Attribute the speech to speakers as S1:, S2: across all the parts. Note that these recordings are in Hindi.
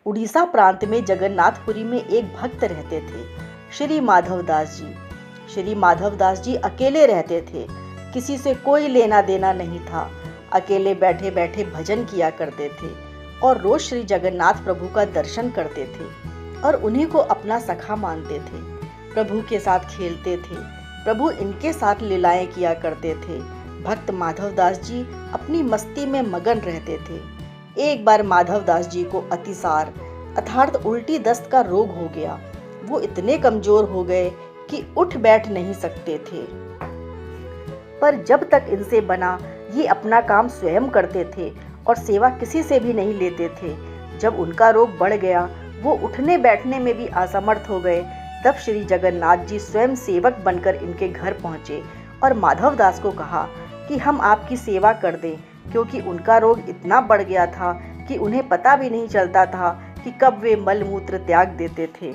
S1: उड़ीसा प्रांत में जगन्नाथपुरी में एक भक्त रहते थे, श्री माधवदास जी। श्री माधवदास जी अकेले रहते थे, किसी से कोई लेना देना नहीं था। अकेले बैठे बैठे भजन किया करते थे और रोज श्री जगन्नाथ प्रभु का दर्शन करते थे और उन्हीं को अपना सखा मानते थे। प्रभु के साथ खेलते थे, प्रभु इनके साथ लीलाएं किया करते थे। भक्त माधवदास जी अपनी मस्ती में मगन रहते थे। एक बार माधवदास जी को अतिसार अर्थात उल्टी दस्त का रोग हो गया। वो इतने कमजोर हो गए कि उठ बैठ नहीं सकते थे, पर जब तक इनसे बना ये अपना काम स्वयं करते थे और सेवा किसी से भी नहीं लेते थे। जब उनका रोग बढ़ गया, वो उठने बैठने में भी असमर्थ हो गए, तब श्री जगन्नाथ जी स्वयं सेवक बनकर इनके घर पहुंचे और माधवदास को कहा कि हम आपकी सेवा कर दें, क्योंकि उनका रोग इतना बढ़ गया था कि उन्हें पता भी नहीं चलता था कि कब वे मल मूत्र त्याग देते थे।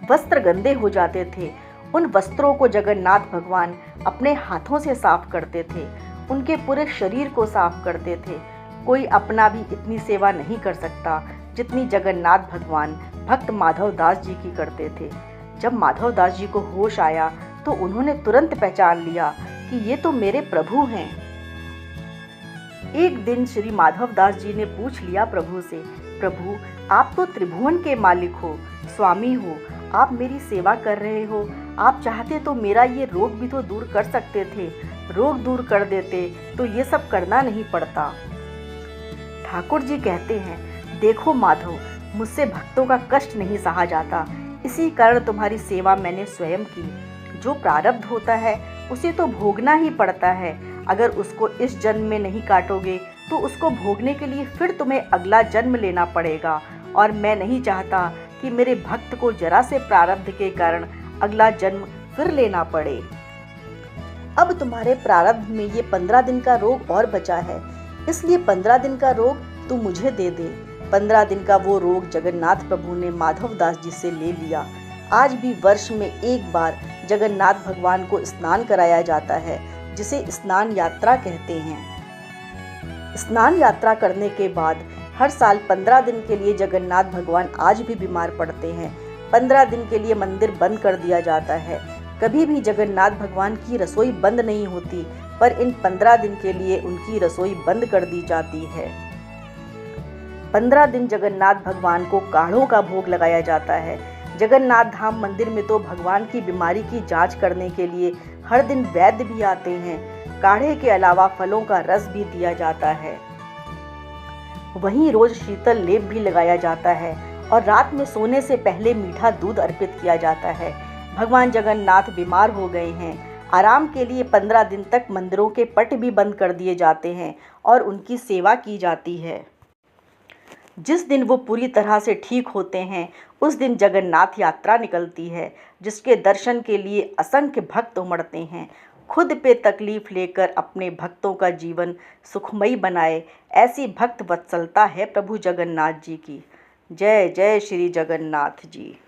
S1: वस्त्र गंदे हो जाते थे, उन वस्त्रों को जगन्नाथ भगवान अपने हाथों से साफ करते थे, उनके पूरे शरीर को साफ करते थे। कोई अपना भी इतनी सेवा नहीं कर सकता जितनी जगन्नाथ भगवान भक्त माधवदास जी की करते थे। जब माधवदास जी को होश आया तो उन्होंने तुरंत पहचान लिया कि ये तो मेरे प्रभु हैं। एक दिन श्री माधवदास जी ने पूछ लिया प्रभु से, प्रभु आप तो त्रिभुवन के मालिक हो, स्वामी हो, आप मेरी सेवा कर रहे हो, आप चाहते तो मेरा ये रोग भी तो दूर कर सकते थे, रोग दूर कर देते तो ये सब करना नहीं पड़ता। ठाकुर जी कहते हैं, देखो माधव, मुझसे भक्तों का कष्ट नहीं सहा जाता, इसी कारण तुम्हारी सेवा मैंने स्वयं की। जो प्रारब्ध होता है उसे तो भोगना ही पड़ता है। अगर उसको इस जन्म में नहीं काटोगे तो उसको भोगने के लिए फिर तुम्हें अगला जन्म लेना पड़ेगा, और मैं नहीं चाहता कि मेरे भक्त को जरा से प्रारब्ध के कारण अगला जन्म फिर लेना पड़े। अब तुम्हारे प्रारब्ध में ये 15 दिन का रोग और बचा है, इसलिए 15 दिन का रोग तू मुझे दे दे। 15 दिन का वो रोग जगन्नाथ प्रभु ने माधवदास जी से ले लिया। आज भी वर्ष में एक बार जगन्नाथ भगवान को स्नान कराया जाता है, जिसे स्नान यात्रा कहते हैं। स्नान यात्रा करने के बाद हर साल 15 दिन के लिए जगन्नाथ भगवान आज भी बीमार पड़ते हैं। 15 दिन के लिए मंदिर बंद कर दिया जाता है। कभी भी जगन्नाथ भगवान की रसोई बंद नहीं होती, पर इन 15 दिन के लिए उनकी रसोई बंद कर दी जाती है। 15 दिन जगन्नाथ भगवान को काढ़ों का भोग लगाया जाता है। जगन्नाथ धाम मंदिर में तो भगवान की बीमारी की जांच करने के लिए हर दिन वैद्य भी आते हैं। काढ़े के अलावा फलों का रस भी दिया जाता है। वहीं रोज शीतल लेप भी लगाया जाता है और रात में सोने से पहले मीठा दूध अर्पित किया जाता है। भगवान जगन्नाथ बीमार हो गए हैं। आराम के लिए 15 दिन तक मंदिरों के पट भी बंद कर दिए जाते हैं और उनकी सेवा की जाती है। जिस दिन वो पूरी तरह से ठीक होते हैं, उस दिन जगन्नाथ यात्रा निकलती है, जिसके दर्शन के लिए असंख्य भक्त उमड़ते हैं। खुद पे तकलीफ लेकर अपने भक्तों का जीवन सुखमयी बनाए, ऐसी भक्त वत्सलता है प्रभु जगन्नाथ जी की। जय जय श्री जगन्नाथ जी।